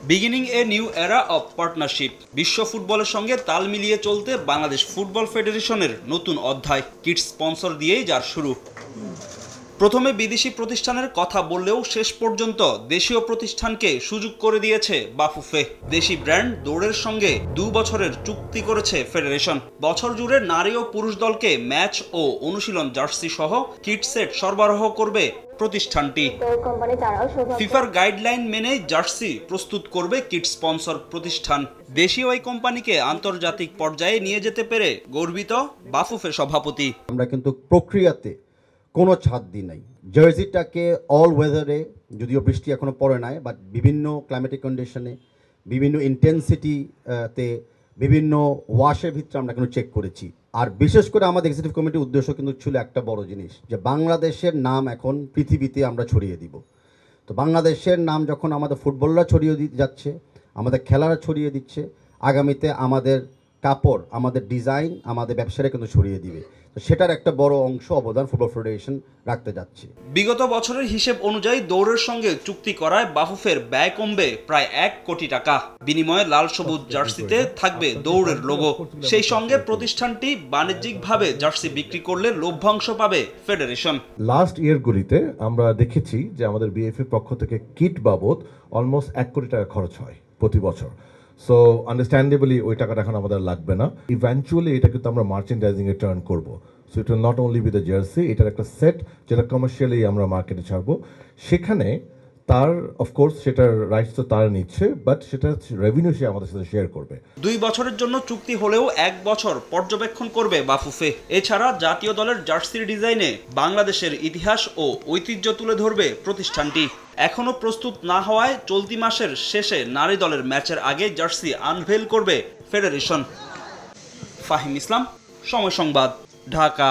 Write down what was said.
Beginning a new এরা of partnership. বিশ্ব ফুটবলের সঙ্গে তাল মিলিয়ে চলতে বাংলাদেশ ফুটবল ফেডারেশনের নতুন অধ্যায়। কিট স্পন্সর দিয়েই যার শুরু। প্রথমে বিদেশি প্রতিষ্ঠানের কথা বললেও শেষ পর্যন্ত দেশীয় প্রতিষ্ঠানকে সুযোগ করে দিয়েছে বাফুফে। দেশি ব্র্যান্ড দৌড়ের সঙ্গে 2 বছরের চুক্তি করেছে ফেডারেশন। বছর জুড়ে নারী ও পুরুষ দলকে ম্যাচ ও অনুশীলন জার্সি সহ কিট সেট সরবরাহ করবে প্রতিষ্ঠানটি। ফিফার গাইডলাইন মেনে জার্সি প্রস্তুত করবে কিট স্পন্সর প্রতিষ্ঠান। দেশীয় এই কোম্পানিকে আন্তর্জাতিক পর্যায়ে নিয়ে যেতে পেরে গর্বিত বাফুফে সভাপতি। আমরা কিন্তু প্রক্রিয়াতে কোনো ছাড় দিই নাই। জার্সিটাকে অল ওয়েদারে, যদিও বৃষ্টি এখনো পড়ে নাই, বাট বিভিন্ন ক্লাইমেটিক কন্ডিশনে, বিভিন্ন ইন্টেন্সিটিতে, বিভিন্ন ওয়াশের ভিতরে আমরা কিন্তু চেক করেছি। আর বিশেষ করে আমাদের এক্সিকিউটিভ কমিটির উদ্দেশ্য কিন্তু ছিল একটা বড় জিনিস, যে বাংলাদেশের নাম এখন পৃথিবীতে আমরা ছড়িয়ে দিব। তো বাংলাদেশের নাম যখন আমাদের ফুটবলরা ছড়িয়ে যাচ্ছে, আমাদের খেলারা ছড়িয়ে দিচ্ছে, আগামীতে আমাদের কাপড়, আমাদের ডিজাইন, আমাদের ব্যবসাটা কিন্তু ছড়িয়ে দিবে। তো সেটার একটা বড় অংশ অবদান ফুটবল ফেডারেশন রাখতে যাচ্ছে। বিগত বছরের হিসেব অনুযায়ী দৌড়ের সঙ্গে চুক্তি করায় বাফুফের ব্যয় কমবে প্রায় 1 কোটি টাকা। বিনিময়ে লাল সবুজ জার্সিতে থাকবে দৌড়ের লোগো। সেই সঙ্গে প্রতিষ্ঠানটি বাণিজ্যিকভাবে জার্সি বিক্রি করলে লভ্যাংশ পাবে ফেডারেশন। লাস্ট ইয়ারগুলিতে আমরা দেখেছি যে আমাদের বিএফএ পক্ষ থেকে কিট বাবদ অলমোস্ট 1 কোটি টাকা খরচ হয় প্রতি বছর। সো আন্ডারস্ট্যান্ডেবলি ওই টাকাটা এখন আমাদের লাগবে না। ইভেন্চুয়ালি এটা কিন্তু আমরা মার্চেন্ডাইজিং এ টার্ন করব। So it will not only with the jersey, এটার একটা সেট যেটা কমার্শিয়ালি আমরা মার্কেটে ছাড়বো। সেখানে তার অফকোর্স সেটার রাইটস তো তারা নিচ্ছে, বাট সেটা রেভিনিউ সে আমাদের সাথে শেয়ার করবে। 2 বছরের জন্য চুক্তি হলেও 1 বছর পর্যবেক্ষণ করবে বাফুফে। এছাড়া জাতীয় দলের জার্সির ডিজাইনে বাংলাদেশের ইতিহাস ও ঐতিহ্য তুলে ধরবে প্রতিষ্ঠানটি। এখনো প্রস্তুত না হওয়ায় চলতি মাসের শেষে নারী দলের ম্যাচের আগে জার্সি আনভেল করবে ফেডারেশন। ফাহিম ইসলাম, সময় সংবাদ, ঢাকা।